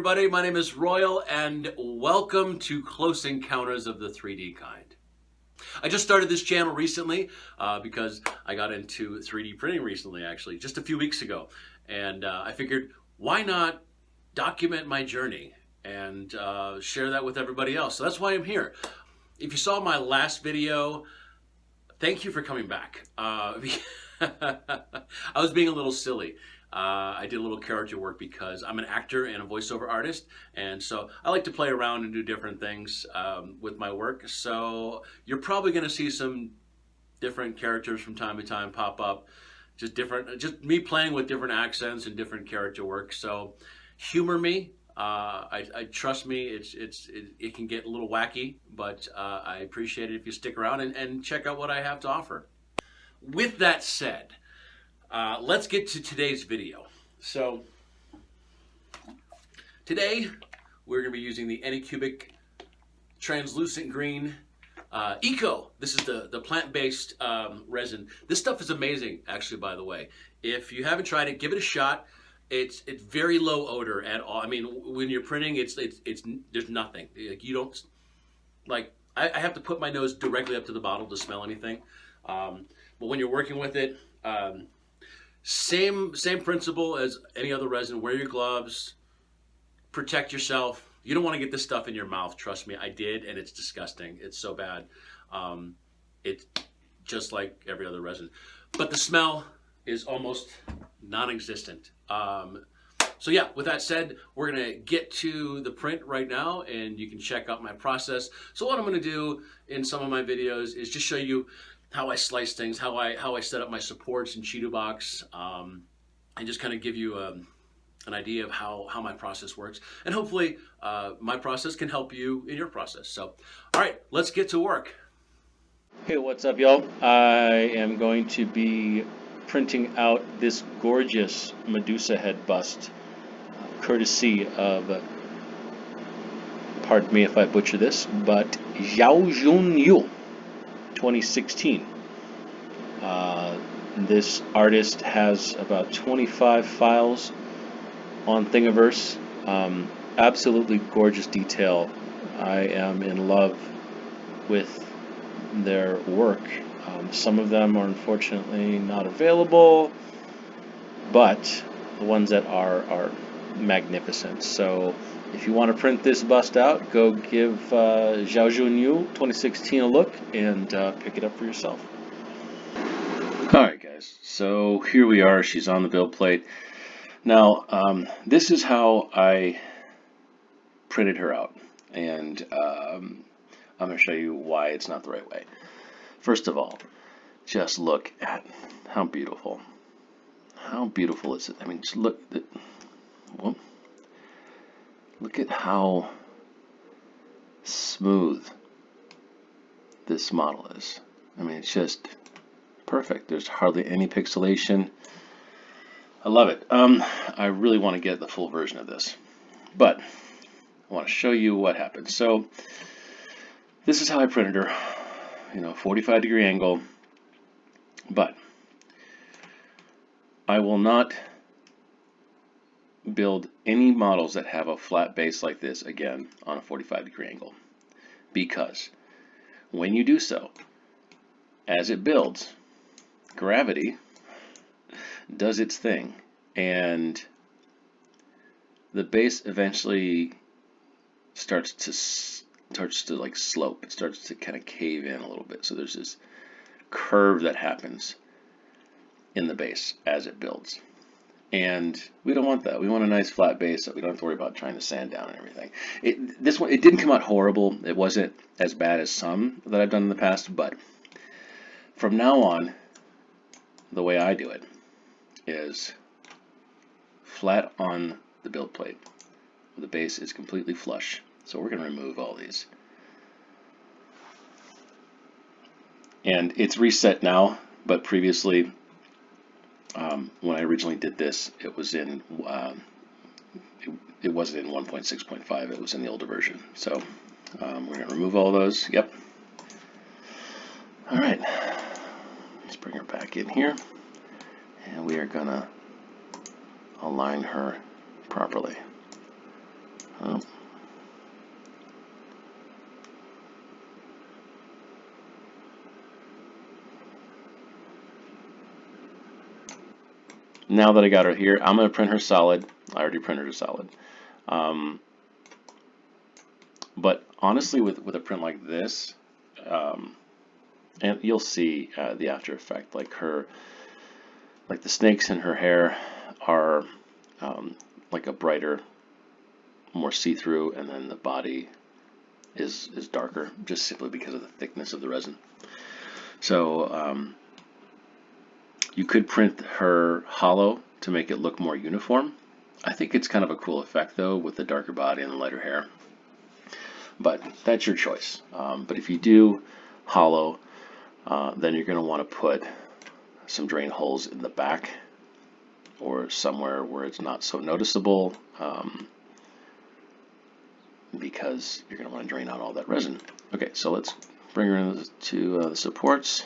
everybody, my name is Royal and welcome to Close Encounters of the 3D Kind. I just started this channel recently because I got into 3D printing recently, actually, just a few weeks ago. And I figured, why not document my journey and share that with everybody else? So that's why I'm here. If you saw my last video, thank you for coming back. I was being a little silly. I did a little character work because I'm an actor and a voiceover artist, and so I like to play around and do different things with my work. So you're probably going to see some different characters from time to time pop up, just me playing with different accents and different character work. So humor me. I trust me. It can get a little wacky, but I appreciate it if you stick around and check out what I have to offer. With that said, let's get to today's video. So today we're going to be using the Anycubic translucent green ECO. This is the plant-based resin. This stuff is amazing, actually, by the way. If you haven't tried it, give it a shot. It's very low odor at all. I mean, when you're printing, there's nothing. Like, you don't, like, I have to put my nose directly up to the bottle to smell anything. But when you're working with it, same principle as any other resin. Wear your gloves, protect yourself. You don't want to get this stuff in your mouth. Trust me, I did, and it's disgusting. It's so bad. It's just like every other resin. But the smell is almost non-existent. So yeah, with that said, we're gonna get to the print right now, and you can check out my process. So what I'm gonna do in some of my videos is just show you how I slice things, how I set up my supports in Chitubox, and just kind of give you an idea of how my process works. And hopefully my process can help you in your process. So, all right, let's get to work. Hey, what's up, y'all? I am going to be printing out this gorgeous Medusa head bust, courtesy of, pardon me if I butcher this, but Zhao Yu. 2016. This artist has about 25 files on Thingiverse. Absolutely gorgeous detail. I am in love with their work. Some of them are unfortunately not available, but the ones that are magnificent. So if you want to print this bust out, go give Zhao Yu 2016 a look and pick it up for yourself. Alright guys, so here we are. She's on the build plate. Now, this is how I printed her out, and I'm going to show you why it's not the right way. First of all, just look at how beautiful. How beautiful is it? I mean, just look at, well, look at how smooth this model is. I mean, it's just perfect. There's hardly any pixelation. I love it. I really want to get the full version of this, but I want to show you what happened. So this is how I printed her, 45-degree angle, but I will not build any models that have a flat base like this again on a 45-degree angle, because when you do so, as it builds, gravity does its thing, and the base eventually starts to like slope. It starts to kind of cave in a little bit. So there's this curve that happens in the base as it builds, and we don't want that. We want a nice flat base that we don't have to worry about trying to sand down and everything. This one, it didn't come out horrible. It wasn't as bad as some that I've done in the past, but from now on, the way I do it is flat on the build plate. The base is completely flush. So we're going to remove all these. And it's reset now, but previously, when I originally did this, it was in it wasn't in 1.6.5. It was in the older version. So we're going to remove all those. Yep. All right. Let's bring her back in here, and we are going to align her properly. Oh. Now that I got her here, I'm going to print her solid. I already printed her solid. But honestly, with a print like this, and you'll see the after effect, like the snakes in her hair are like a brighter, more see-through, and then the body is darker, just simply because of the thickness of the resin. So you could print her hollow to make it look more uniform. I think it's kind of a cool effect though, with the darker body and the lighter hair. But that's your choice. But if you do hollow, then you're going to want to put some drain holes in the back or somewhere where it's not so noticeable, because you're going to want to drain out all that resin. Okay, so let's bring her into the supports.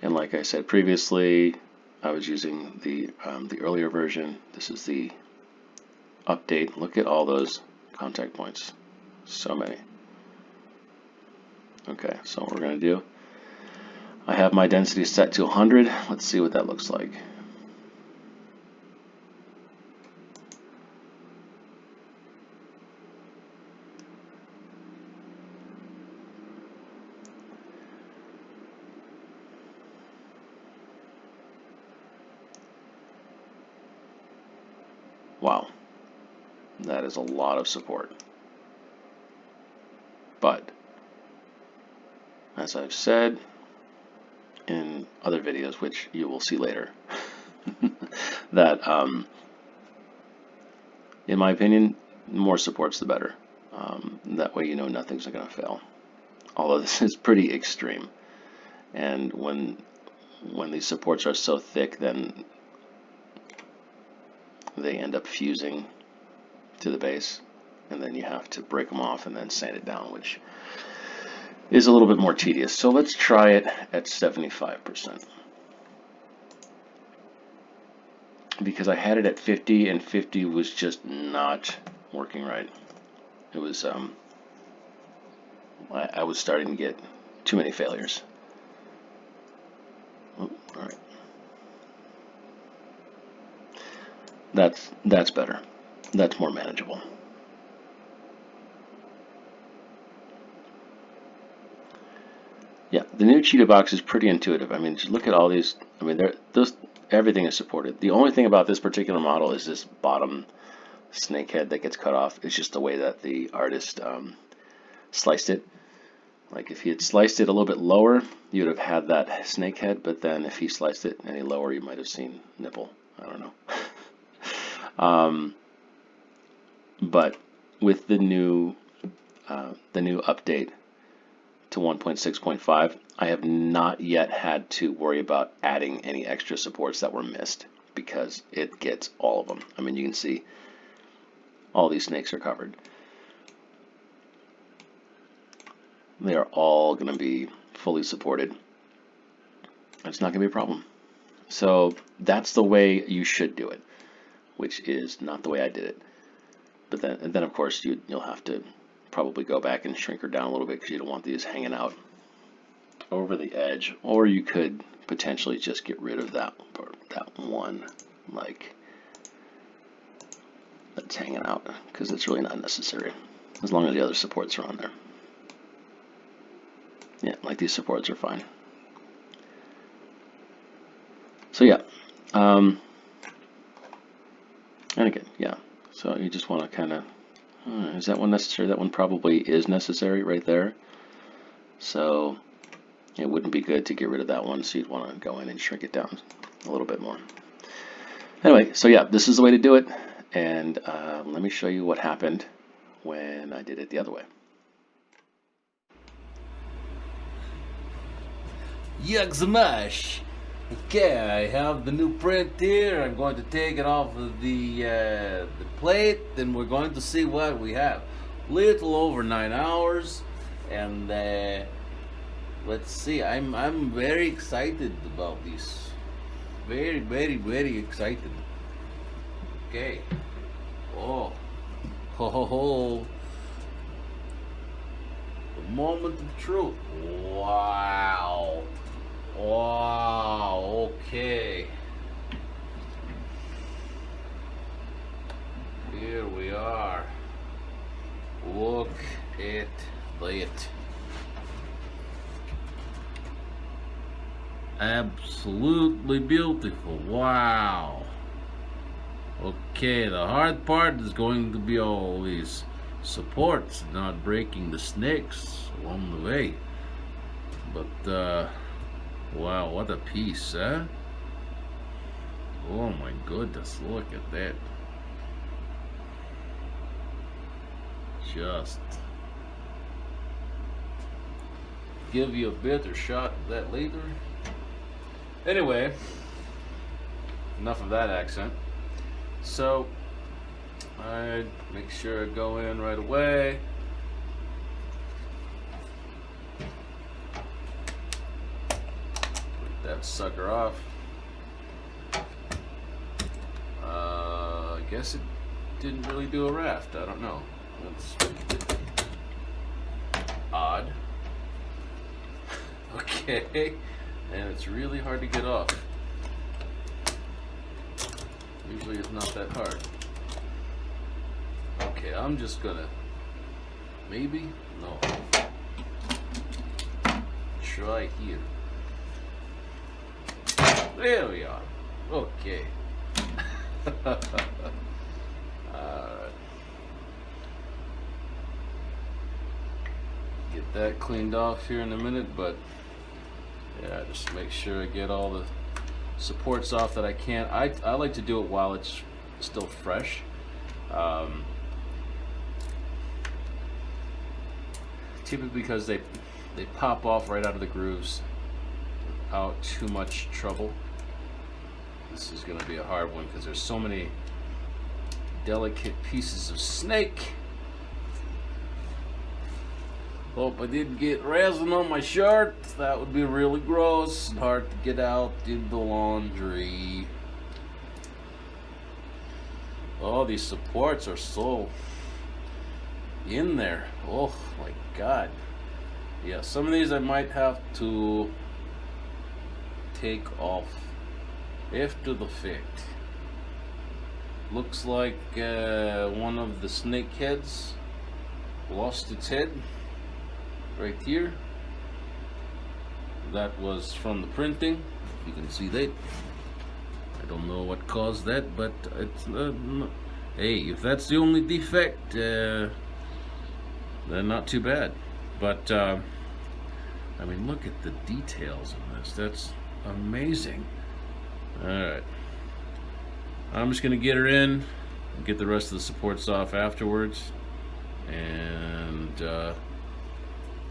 And like I said previously, I was using the earlier version. This is the update. Look at all those contact points. So many. Okay, so what we're going to do, I have my density set to 100. Let's see what that looks like. Wow, that is a lot of support. But as I've said in other videos, which you will see later, that in my opinion, more support's the better. That way you know nothing's going to fail. Although this is pretty extreme, and when these supports are so thick, then they end up fusing to the base, and then you have to break them off and then sand it down, which is a little bit more tedious. So let's try it at 75%. Because I had it at 50, and 50 was just not working right. It was, I was starting to get too many failures. Oh, all right. That's better. That's more manageable. Yeah, the new Chitubox is pretty intuitive. I mean, just look at all these. I mean, everything is supported. The only thing about this particular model is this bottom snake head that gets cut off. It's just the way that the artist sliced it. Like if he had sliced it a little bit lower, you'd have had that snake head, but then if he sliced it any lower, you might have seen nipple. I don't know. But with the new update to 1.6.5, I have not yet had to worry about adding any extra supports that were missed, because it gets all of them. I mean, you can see all these snakes are covered. They are all going to be fully supported. It's not going to be a problem. So that's the way you should do it, which is not the way I did it. But then of course you'll have to probably go back and shrink her down a little bit, because you don't want these hanging out over the edge. Or you could potentially just get rid of that one, like that's hanging out, because it's really not necessary as long as the other supports are on there. Yeah, like these supports are fine. So yeah, and again, yeah. So you just want to kind of, is that one necessary? That one probably is necessary right there. So it wouldn't be good to get rid of that one, so you'd want to go in and shrink it down a little bit more. Anyway, so yeah, this is the way to do it, and let me show you what happened when I did it the other way. Yuck, okay, I have the new print here. I'm going to take it off of the plate, and we're going to see what we have. Little over 9 hours, and let's see. I'm very excited about Very, very, very excited. Okay. Oh. Ho ho ho. The moment of truth. Wow. Wow. Okay. Here we are. Look at that. Absolutely beautiful. Wow. Okay, the hard part is going to be all these supports, not breaking the snakes along the way. But, wow, what a piece, huh? Oh my goodness, look at that. Just give you a better shot of that later. Anyway, enough of that accent. So I make sure I go in right away. Put that sucker off. I guess it didn't really do a raft. I don't know. That's odd. Okay, and it's really hard to get off. Usually it's not that hard. Okay, I'm just gonna maybe no try here. There we are. Okay. Alright. Get that cleaned off here in a minute, but yeah, just make sure I get all the supports off that I can. I like to do it while it's still fresh. Typically because they pop off right out of the grooves without too much trouble. This is going to be a hard one because there's so many delicate pieces of snake. Hope I didn't get resin on my shirt. That would be really gross and hard to get out in the laundry. Oh, these supports are so in there. Oh my god. Yeah, some of these I might have to take off after the fact. Looks like one of the snake heads lost its head right here. That was from the printing, if you can see that. I don't know what caused that, but it's hey, if that's the only defect, then not too bad. But I mean, look at the details in this. That's amazing. Alright, I'm just gonna get her in and get the rest of the supports off afterwards, and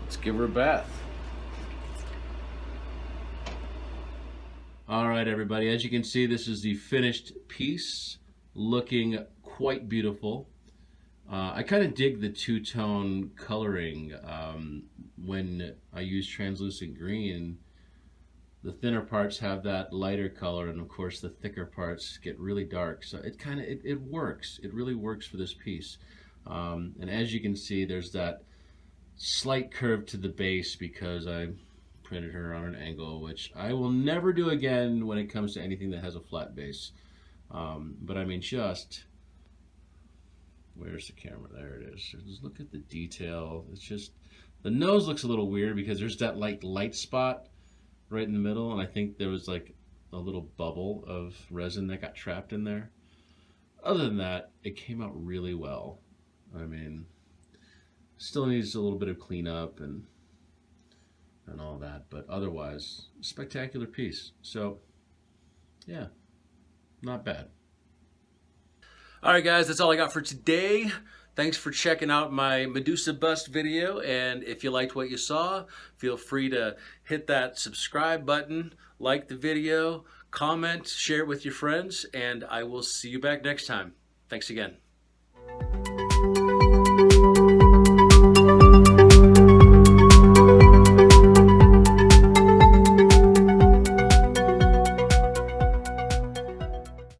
let's give her a bath. Alright everybody, as you can see, this is the finished piece, looking quite beautiful. I kind of dig the two-tone coloring. When I use translucent green, the thinner parts have that lighter color, and of course the thicker parts get really dark. So it kind of it works. It really works for this piece. And as you can see, there's that slight curve to the base because I printed her on an angle, which I will never do again when it comes to anything that has a flat base. But I mean, just where's the camera? There it is. Just look at the detail. It's just the nose looks a little weird because there's that like light spot right in the middle, and I think there was like a little bubble of resin that got trapped in there. Other than that, it came out really well. I mean, still needs a little bit of cleanup and all that, but otherwise, spectacular piece. So, yeah, not bad. All right, guys, that's all I got for today. Thanks for checking out my Medusa bust video, and if you liked what you saw, feel free to hit that subscribe button, like the video, comment, share it with your friends, and I will see you back next time. Thanks again.